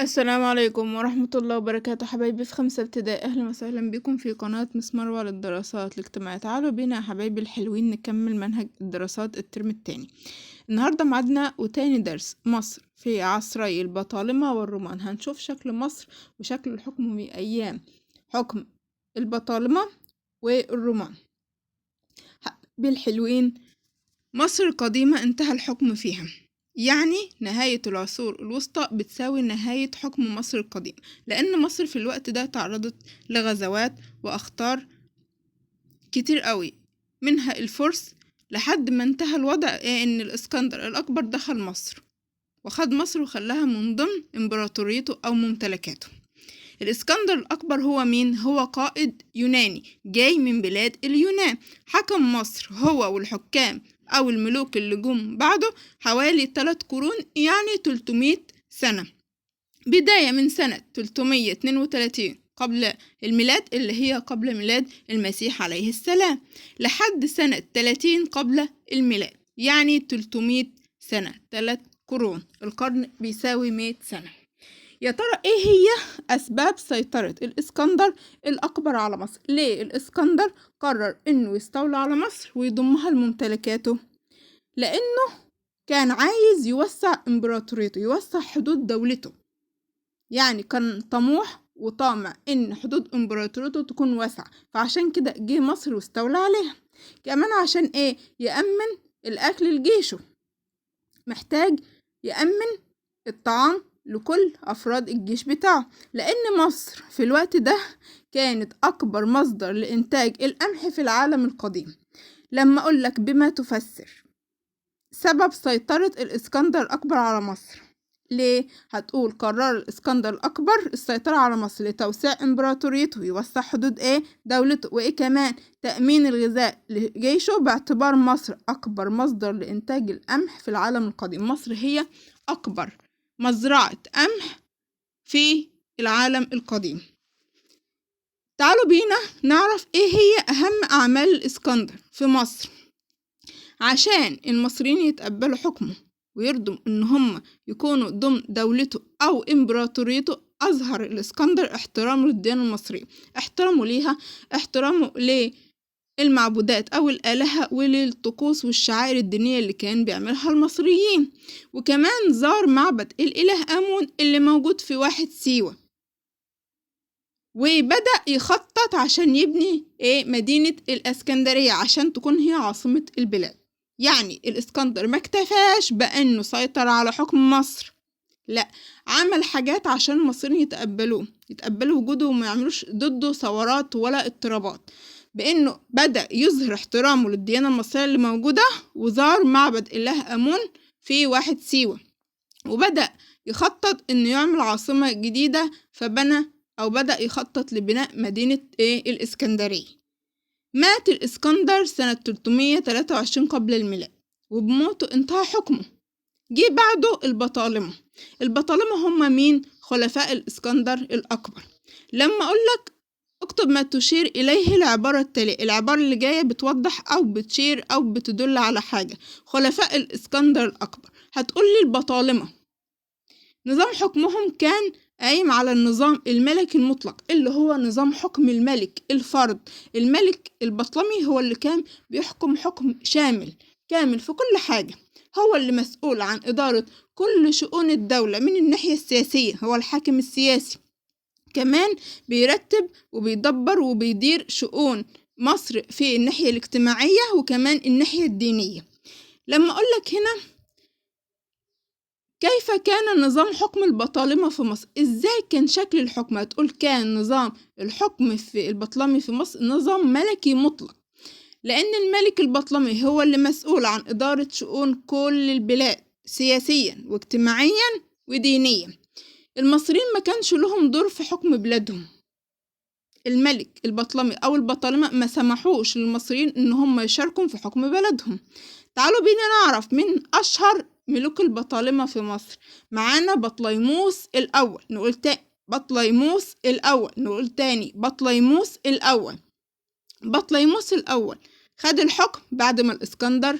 السلام عليكم ورحمة الله وبركاته حبايبي في 5 ابتدائي، أهلا وسهلا بكم في قناة مس مروة للدراسات الاجتماعية. تعالوا بينا يا حبايبي الحلوين نكمل منهج الدراسات الترم التاني. النهاردة معادنا وتاني درس مصر في عصري البطالمة والرومان. هنشوف شكل مصر وشكل الحكم في أيام حكم البطالمة والرومان. بالحلوين، مصر القديمة انتهى الحكم فيها، يعني نهاية العصور الوسطى بتساوي نهاية حكم مصر القديم، لأن مصر في الوقت ده تعرضت لغزوات وأخطار كتير قوي، منها الفرس، لحد ما انتهى الوضع إن الإسكندر الأكبر دخل مصر وخد مصر وخلاها من ضمن إمبراطوريته أو ممتلكاته. الإسكندر الأكبر هو مين؟ هو قائد يوناني جاي من بلاد اليونان، حكم مصر هو والحكام أو الملوك اللي جم بعده حوالي 3 قرون، يعني 300 سنة، بداية من سنة 332 قبل الميلاد اللي هي قبل ميلاد المسيح عليه السلام، لحد سنة 30 قبل الميلاد، يعني 300 سنة، 3 قرون. القرن بيساوي 100 سنة. يا ترى ايه هي اسباب سيطرة الاسكندر الاكبر على مصر؟ ليه الاسكندر قرر انه يستولى على مصر ويضمها لممتلكاته؟ لانه كان عايز يوسع امبراطوريته، يوسع حدود دولته، يعني كان طموح وطامع ان حدود امبراطوريته تكون واسعة، فعشان كده جه مصر واستولى عليها. كمان عشان ايه؟ يأمن الاكل لجيشه، محتاج يأمن الطعام لكل أفراد الجيش بتاعه، لأن مصر في الوقت ده كانت أكبر مصدر لإنتاج القمح في العالم القديم. لما أقولك بما تفسر سبب سيطرة الإسكندر الأكبر على مصر، ليه؟ هتقول قرر الإسكندر الأكبر السيطرة على مصر لتوسيع إمبراطوريته، يوسع حدود دولته، وإيه كمان؟ تأمين الغذاء لجيشه، باعتبار مصر أكبر مصدر لإنتاج القمح في العالم القديم. مصر هي أكبر مزرعة قمح في العالم القديم. تعالوا بينا نعرف إيه هي أهم أعمال الإسكندر في مصر عشان المصريين يتقبلوا حكمه ويرضوا ان هم يكونوا ضمن دولته او امبراطوريته. اظهر الاسكندر احترامه للديانة المصرية، احترامه ليها، احترامه للمعبودات او الالهة وللطقوس والشعائر الدينية اللي كان بيعملها المصريين. وكمان زار معبد الاله امون اللي موجود في واحد سيوة، وبدأ يخطط عشان يبني مدينة الاسكندرية عشان تكون هي عاصمة البلاد. يعني الإسكندر ما اكتفاش بأنه سيطر على حكم مصر، لا، عمل حاجات عشان المصريين يتقبلوا وجوده وما يعملوش ضده ثورات ولا اضطرابات، بأنه بدأ يظهر احترامه للديانة المصرية اللي موجودة، وزار معبد إله آمون في واحد سيوة، وبدأ يخطط إنه يعمل عاصمة جديدة، فبنى أو بدأ يخطط لبناء مدينة الإسكندرية. مات الإسكندر سنة 323 قبل الميلاد، وبموته انتهى حكمه. جه بعده البطالمة هم مين؟ خلفاء الإسكندر الأكبر. لما أقولك اكتب ما تشير إليه العبارة التالية، العبارة اللي جاية بتوضح أو بتشير أو بتدل على حاجة. خلفاء الإسكندر الأكبر، هتقولي البطالمة نظام حكمهم كان قايم على النظام الملكي المطلق، اللي هو نظام حكم الملك الفرد. الملك البطلمي هو اللي كان بيحكم حكم شامل كامل في كل حاجة، هو اللي مسؤول عن إدارة كل شؤون الدولة من الناحية السياسية، هو الحاكم السياسي. كمان بيرتب وبيدبر وبيدير شؤون مصر في الناحية الاجتماعية وكمان الناحية الدينية. لما أقولك هنا كيف كان نظام حكم البطالمة في مصر؟ ازاي كان شكل الحكم؟ هتقول كان نظام الحكم في البطلمي في مصر نظام ملكي مطلق، لأن الملك البطلمي هو اللي مسؤول عن إدارة شؤون كل البلاد سياسيا واجتماعيا ودينيا. المصريين ما كانش لهم دور في حكم بلادهم، الملك البطلمي أو البطالمة ما سمحوش للمصريين إن هم يشاركوا في حكم بلدهم. تعالوا بينا نعرف من أشهر ملوك البطالمة في مصر. معانا بطليموس الأول، نقول بطليموس الأول، نقول تاني بطليموس الأول. بطليموس الأول خد الحكم بعد ما الإسكندر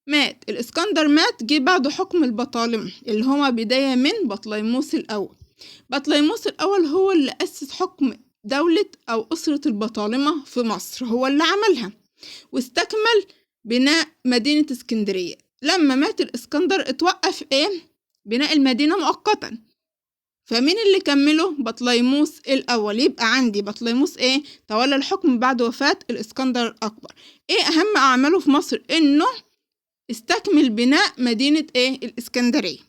مات الإسكندر، مات جه بعده حكم البطالمة اللي هما بداية من بطليموس الأول. بطليموس الأول هو اللي أسس حكم دولة أو أسرة البطالمة في مصر، هو اللي عملها واستكمل بناء مدينة اسكندرية. لما مات الإسكندر اتوقف بناء المدينة مؤقتا، فمين اللي كمله؟ بطليموس الأول. يبقى عندي بطليموس تولى الحكم بعد وفاة الإسكندر الأكبر. أهم أعماله في مصر؟ إنه استكمل بناء مدينة الإسكندرية.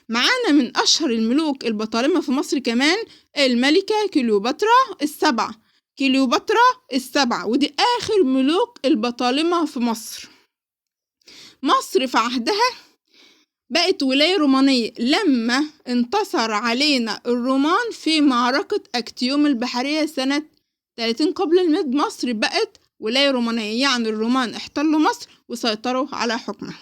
معانا من أشهر الملوك البطالمة في مصر كمان الملكة كليوباترا السبعة. كليوباترا السبعة، ودي آخر ملوك البطالمة في مصر. مصر في عهدها بقت ولاية رومانية لما انتصر علينا الرومان في معركة أكتيوم البحرية سنة 30 قبل الميلاد. مصر بقت ولاية رومانية، يعني الرومان احتلوا مصر وسيطروا على حكمها.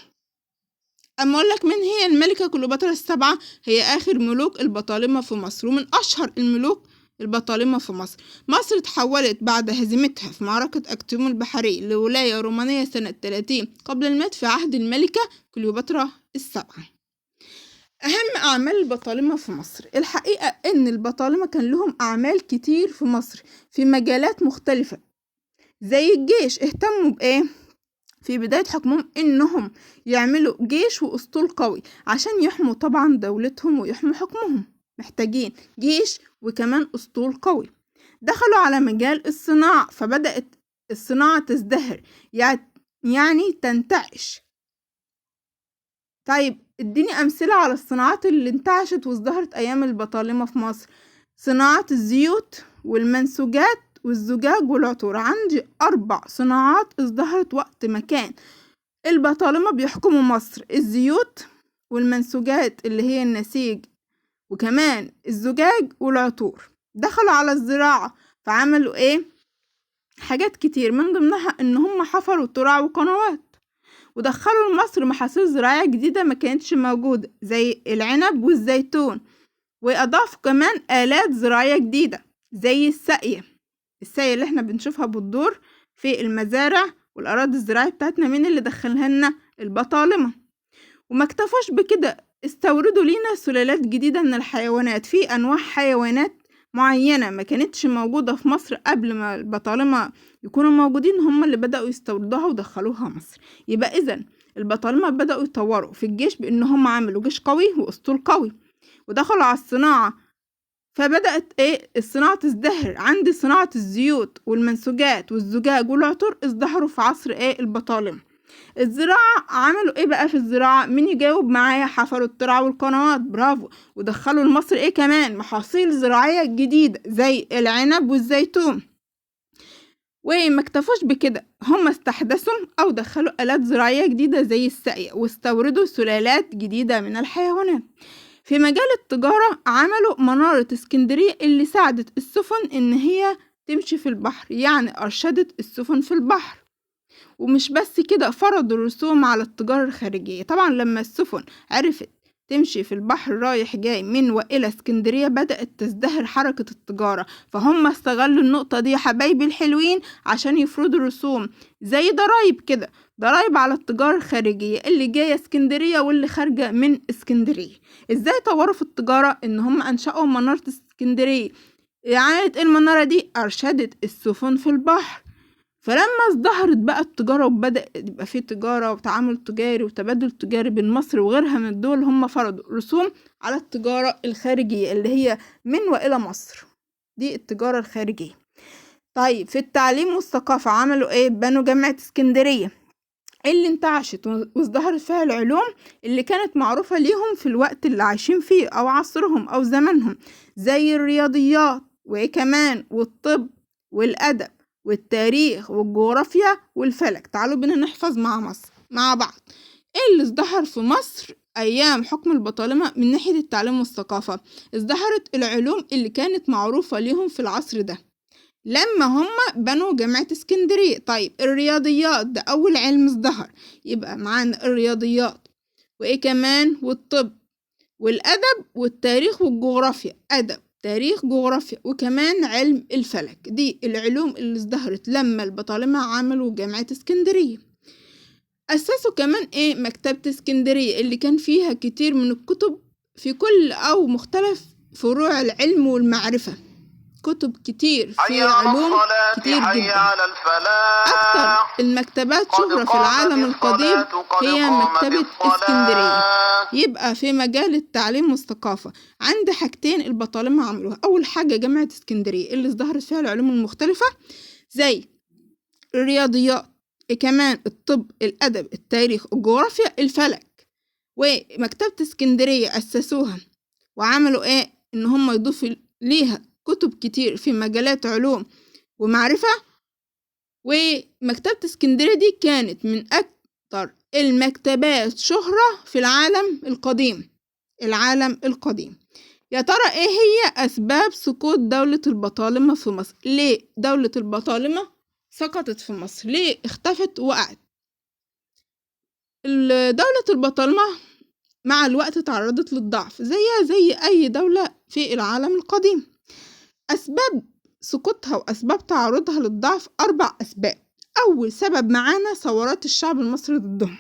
أما أقولك من هي الملكة كليوباترا السبعة؟ هي آخر ملوك البطالمة في مصر ومن أشهر الملوك البطالمة في مصر. مصر تحولت بعد هزيمتها في معركة أكتيوم البحرية لولاية رومانية سنة 30 قبل الميلاد في عهد الملكة كليوباترا السبعة. أهم أعمال البطالمة في مصر، الحقيقة إن البطالمة كان لهم أعمال كتير في مصر في مجالات مختلفة. زي الجيش، اهتموا في بداية حكمهم إنهم يعملوا جيش وأسطول قوي عشان يحموا طبعا دولتهم ويحموا حكمهم، محتاجين جيش وكمان أسطول قوي. دخلوا على مجال الصناعة، فبدأت الصناعة تزدهر، يعني تنتعش. طيب اديني أمثلة على الصناعات اللي انتعشت وازدهرت أيام البطالمة في مصر. صناعة الزيوت والمنسوجات والزجاج والعطور. عندي 4 صناعات ازدهرت وقت ما كان البطالمة بيحكموا مصر: الزيوت والمنسوجات اللي هي النسيج، وكمان الزجاج والعطور. دخلوا على الزراعة فعملوا حاجات كتير، من ضمنها ان هم حفروا ترع وقنوات، ودخلوا لمصر محاصيل زراعية جديدة ما كانتش موجودة زي العنب والزيتون، وأضافوا كمان آلات زراعية جديدة زي الساقية اللي احنا بنشوفها بتدور في المزارع والأراضي الزراعية بتاعتنا. مين اللي دخلها لنا؟ البطالمة. وما اكتفوش بكده، استوردوا لينا سلالات جديدة من الحيوانات. في أنواع حيوانات معينة ما كانتش موجودة في مصر قبل ما البطالمة يكونوا موجودين، هم اللي بدأوا يستوردوها ودخلوها مصر. يبقى إذن البطالمة بدأوا يطوروا في الجيش بأنهم عملوا جيش قوي وأسطول قوي، ودخلوا على الصناعة فبدأت الصناعة تزدهر. عندي صناعة الزيوت والمنسوجات والزجاج والعطور ازدهروا في عصر البطالمة. الزراعة عملوا بقى في الزراعة؟ مين يجاوب معايا؟ حفروا الترع والقنوات، برافو. ودخلوا لمصر كمان محاصيل زراعية جديدة زي العنب والزيتون. وما اكتفوش بكده، هم استحدثوا أو دخلوا آلات زراعية جديدة زي الساقية، واستوردوا سلالات جديدة من الحيوانات. في مجال التجارة عملوا منارة اسكندرية اللي ساعدت السفن إن هي تمشي في البحر، يعني أرشدت السفن في البحر. ومش بس كده، فرضوا الرسوم على التجارة الخارجية. طبعا لما السفن عرفت تمشي في البحر رايح جاي من وإلى اسكندرية بدأت تزدهر حركة التجارة، فهم استغلوا النقطة دي يا حبايبي الحلوين عشان يفرضوا رسوم زي ضرايب كده، ضرايب على التجارة الخارجية اللي جاية اسكندرية واللي خارجة من اسكندرية. ازاي طوروا في التجارة؟ ان هم انشأوا منارة اسكندرية. عملت المنارة دي؟ ارشدت السفن في البحر. فلما ازدهرت بقى التجارة وبدأ يبقى فيه تجارة وتعامل تجاري وتبادل تجاري بين مصر وغيرها من الدول، هم فرضوا رسوم على التجارة الخارجية اللي هي من وإلى مصر، دي التجارة الخارجية. طيب في التعليم والثقافة عملوا بنوا جامعة اسكندرية اللي انتعشت وازدهرت فيها العلوم اللي كانت معروفة ليهم في الوقت اللي عايشين فيه أو عصرهم أو زمنهم، زي الرياضيات وكمان والطب والأدب والتاريخ والجغرافيا والفلك. تعالوا بينا نحفظ مع بعض اللي ازدهر في مصر أيام حكم البطالمة من ناحية التعليم والثقافة. ازدهرت العلوم اللي كانت معروفة ليهم في العصر ده لما هم بنوا جامعة اسكندرية. طيب الرياضيات ده أول علم ازدهر، يبقى معانا الرياضيات كمان والطب والأدب والتاريخ والجغرافيا، أدب تاريخ جغرافيا وكمان علم الفلك. دي العلوم اللي ازدهرت لما البطالمة عملوا جامعة اسكندرية. أسسوا كمان مكتبة اسكندرية اللي كان فيها كتير من الكتب في كل أو مختلف فروع العلم والمعرفة، كتب كتير في علوم كتير جدا. أكتر المكتبات شهرة في العالم القديم هي مكتبة اسكندرية. يبقى في مجال التعليم والثقافة عند حاجتين البطالمة عملوها. أول حاجة جامعة اسكندرية اللي ازدهرت فيها العلوم المختلفة زي الرياضيات، كمان الطب، الأدب، التاريخ، الجغرافيا، الفلك. ومكتبة اسكندرية أسسوها وعملوا إن هم يضيفوا ليها كتب كتير في مجالات علوم ومعرفة. ومكتبة اسكندرية دي كانت من أكتر المكتبات شهرة في العالم القديم. يا ترى هي أسباب سقوط دولة البطالمة في مصر؟ ليه دولة البطالمة سقطت في مصر؟ ليه اختفت وقعت؟ دولة البطالمة مع الوقت تعرضت للضعف زيها زي أي دولة في العالم القديم. أسباب سقوطها وأسباب تعرضها للضعف 4 أسباب. أول سبب معانا ثورات الشعب المصري ضدهم.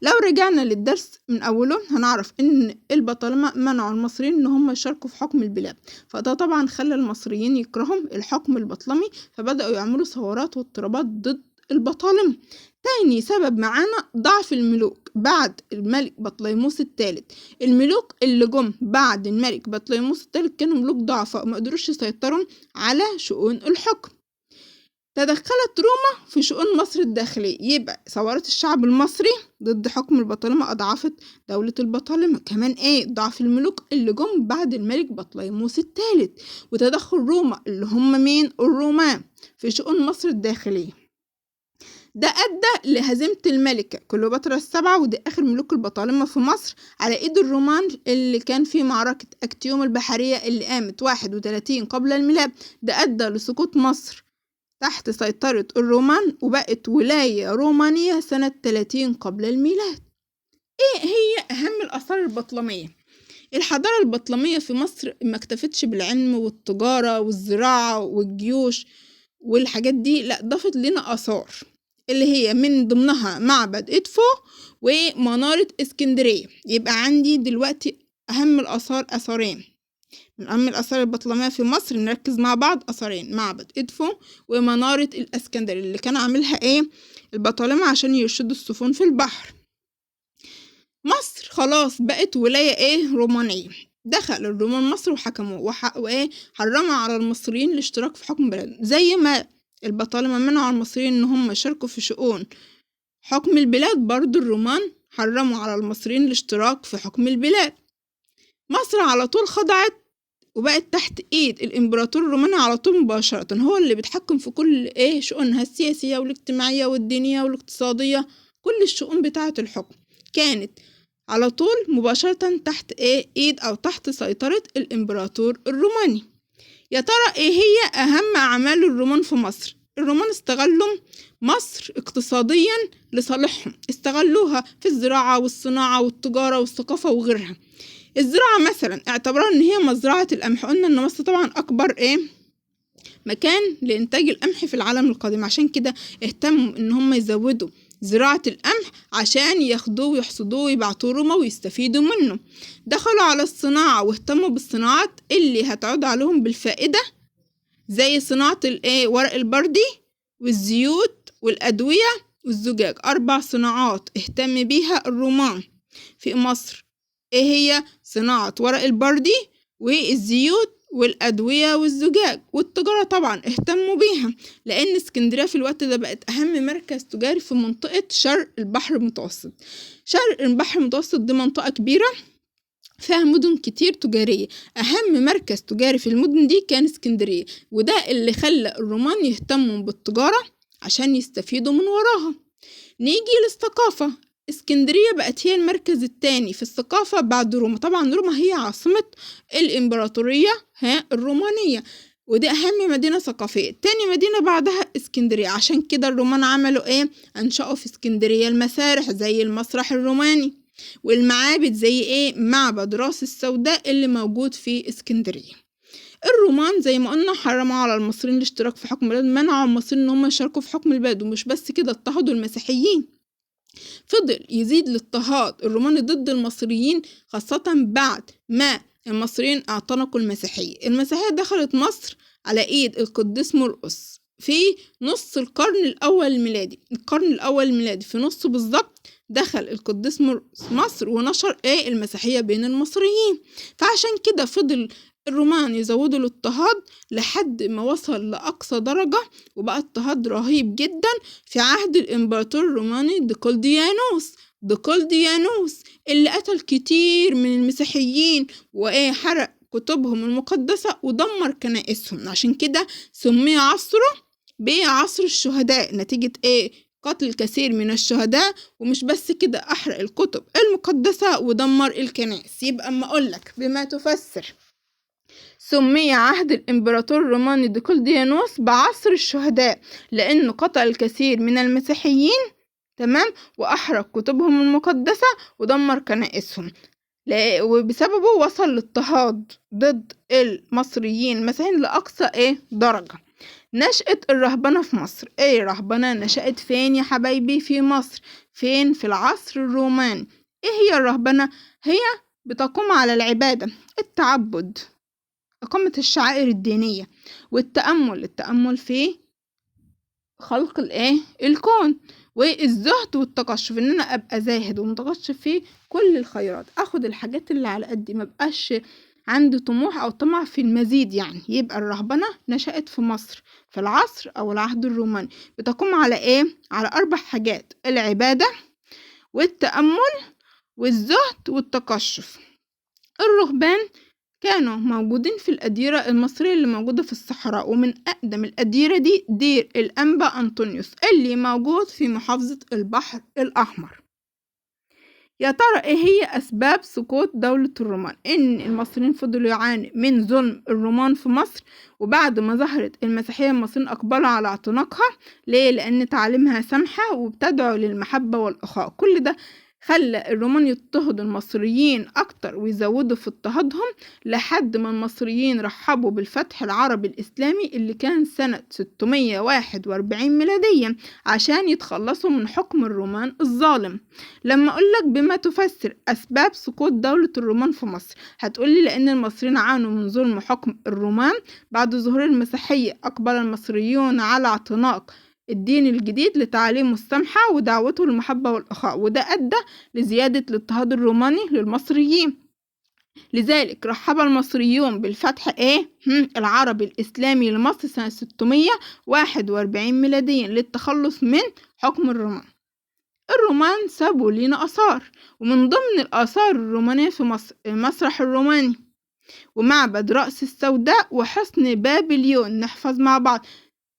لو رجعنا للدرس من أوله هنعرف إن البطالمة منعوا المصريين إن هم يشاركوا في حكم البلاد، فده طبعا خلى المصريين يكرهوا الحكم البطلمي، فبدأوا يعملوا ثورات واضطرابات ضد البطالمة. تاني سبب معانا ضعف الملوك بعد الملك بطليموس الثالث. الملوك اللي جم بعد الملك بطليموس الثالث كانوا ملوك ضعفاء ما قدروش يسيطروا على شؤون الحكم. تدخلت روما في شؤون مصر الداخلية. يبقى ثورات الشعب المصري ضد حكم البطالمة أضعفت دولة البطالمة. كمان ضعف الملوك اللي جم بعد الملك بطليموس الثالث، وتدخل روما اللي هم مين؟ الرومان في شؤون مصر الداخلية. ده أدى لهزيمة الملكة كليوباترا السبعة، ودي آخر ملوك البطالمة في مصر على إيد الرومان، اللي كان في معركة أكتيوم البحرية اللي قامت 31 قبل الميلاد. ده أدى لسقوط مصر تحت سيطرة الرومان وبقت ولاية رومانية سنة 30 قبل الميلاد. هي أهم الآثار البطلمية؟ الحضارة البطلمية في مصر ما اكتفتش بالعلم والتجارة والزراعة والجيوش والحاجات دي، لا ضافت لنا آثار اللي هي من ضمنها معبد إدفو ومنارة اسكندرية. يبقى عندي دلوقتي أهم الآثار أثرين من أهم الآثار البطلمية في مصر. نركز مع بعض أثرين: معبد إدفو ومنارة الإسكندرية اللي كان عاملها البطالمة عشان يرشدوا السفن في البحر. مصر خلاص بقت ولاية رومانية. دخل الرومان مصر وحكموا وحرموا على المصريين الاشتراك في حكم بلد. زي ما البطالمة منعوا المصريين ان هم يشاركوا في شؤون حكم البلاد، برضو الرومان حرموا على المصريين الاشتراك في حكم البلاد. مصر على طول خضعت وبقت تحت ايد الامبراطور الروماني على طول مباشرة، هو اللي بيتحكم في كل شؤونها السياسية والاجتماعية والدينية والاقتصادية. كل الشؤون بتاعة الحكم كانت على طول مباشرة تحت ايد او تحت سيطرة الامبراطور الروماني. يا ترى هي اهم اعمال الرومان في مصر؟ الرومان استغلوا مصر اقتصاديا لصالحهم، استغلوها في الزراعة والصناعة والتجارة والثقافة وغيرها. الزراعة مثلا اعتبروها ان هي مزرعة القمح. قلنا ان مصر طبعا اكبر مكان لانتاج القمح في العالم القديم، عشان كده اهتموا ان هم يزودوا زراعة القمح عشان ياخدوه ويحصدوه ويبعتوه روما ويستفيدوا منه. دخلوا على الصناعة واهتموا بالصناعات اللي هتعود عليهم بالفائدة، زي صناعة ورق البردي والزيوت والأدوية والزجاج. 4 صناعات اهتم بيها الرومان في مصر. هي صناعة ورق البردي والزيوت والأدوية والزجاج. والتجارة طبعا اهتموا بيها، لأن اسكندرية في الوقت ده بقت أهم مركز تجاري في منطقة شرق البحر المتوسط. شرق البحر المتوسط دي منطقة كبيرة فيها مدن كتير تجارية. أهم مركز تجاري في المدن دي كان اسكندرية، وده اللي خلى الرومان يهتموا بالتجارة عشان يستفيدوا من وراها. نيجي للثقافة. اسكندرية بقت هي المركز الثاني في الثقافة بعد روما. طبعا روما هي عاصمة الإمبراطورية الرومانية، ودي أهم مدينة ثقافية. تاني مدينة بعدها اسكندرية. عشان كده الرومان عملوا أنشأوا في اسكندرية المسارح زي المسرح الروماني، والمعابد زي معبد راس السوداء اللي موجود في اسكندرية. الرومان زي ما قلنا حرموا على المصريين الاشتراك في حكم البلد، منعوا المصريين ان هم يشاركوا في حكم البلد. ومش بس كده، اضطهدوا المسيحيين. فضل يزيد الاضطهاد الروماني ضد المصريين، خاصة بعد ما المصريين اعتنقوا المسيحية دخلت مصر على ايد القديس مرقس في نص القرن الأول الميلادي في نصه بالظبط دخل القديس مرقس مصر ونشر المسيحية بين المصريين. فعشان كده فضل الرومان يزودوا الاضطهاد لحد ما وصل لأقصى درجة، وبقى اضطهاد رهيب جدا في عهد الإمبراطور الروماني دقلديانوس اللي قتل كتير من المسيحيين وحرق كتبهم المقدسة ودمر كنائسهم. عشان كده سمي عصره بعصر الشهداء، نتيجة قتل الكثير من الشهداء. ومش بس كده، أحرق الكتب المقدسة ودمر الكنائس. يبقى أما أقولك بما تفسر سمي عهد الإمبراطور الروماني دقلديانوس بعصر الشهداء لأنه قتل الكثير من المسيحيين، تمام، وأحرق كتبهم المقدسة ودمر كنائسهم، وبسببه وصل الاضطهاد ضد المصريين المسيحيين لأقصى درجة. نشأة الرهبنة في مصر. الرهبنة نشأت فين يا حبايبي؟ في مصر. فين؟ في العصر الروماني. هي الرهبنة؟ هي بتقوم على العبادة، التعبد، إقامة الشعائر الدينية، التأمل في خلق الكون، والزهد والتقشف، ان انا ابقى زاهد ومتقشف في كل الخيرات، اخد الحاجات اللي على قدي، ما بقاش عندي طموح او طمع في المزيد. يعني يبقى الرهبنة نشأت في مصر في العصر او العهد الروماني، بتقوم على على 4 حاجات: العبادة والتأمل والزهد والتقشف. الرهبان كانوا موجودين في الأديرة المصرية اللي موجودة في الصحراء، ومن أقدم الأديرة دي دير الأنبا أنطونيوس اللي موجود في محافظة البحر الأحمر. يا ترى هي أسباب سقوط دولة الرومان؟ إن المصريين فضلوا يعانوا من ظلم الرومان في مصر، وبعد ما ظهرت المسيحية المصريين أقبلوا على اعتناقها. ليه؟ لأن تعاليمها سامحة وبتدعو للمحبة والأخاء. كل ده خلى الرومان يضطهدوا المصريين أكتر ويزودوا في اضطهادهم، لحد ما المصريين رحبوا بالفتح العربي الإسلامي اللي كان سنة 641 ميلاديا عشان يتخلصوا من حكم الرومان الظالم. لما أقولك بما تفسر أسباب سقوط دولة الرومان في مصر، هتقولي لأن المصريين عانوا من ظلم حكم الرومان. بعد ظهور المسيحية أقبل المصريون على اعتناق الدين الجديد لتعاليمه السمحة ودعوته للمحبة والأخاء، وده أدى لزيادة الاضطهاد الروماني للمصريين. لذلك رحب المصريون بالفتح العربي الإسلامي لمصر سنة 641 ميلاديا للتخلص من حكم الرومان. الرومان سابوا لنا آثار، ومن ضمن الآثار الرومانية في مصر المسرح الروماني ومعبد رأس السوداء وحصن بابليون. نحفظ مع بعض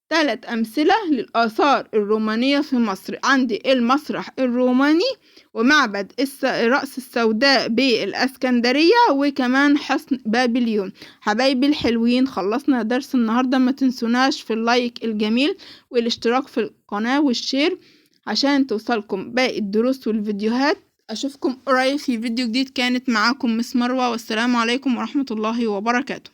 3 أمثلة للآثار الرومانية في مصر. عندي المسرح الروماني ومعبد رأس السوداء بالإسكندرية وكمان حصن بابليون. حبايبي الحلوين، خلصنا درس النهاردة. ما تنسوناش في اللايك الجميل والاشتراك في القناة والشير عشان توصلكم باقي الدروس والفيديوهات. أشوفكم قريب في فيديو جديد. كانت معاكم مس مروة، والسلام عليكم ورحمة الله وبركاته.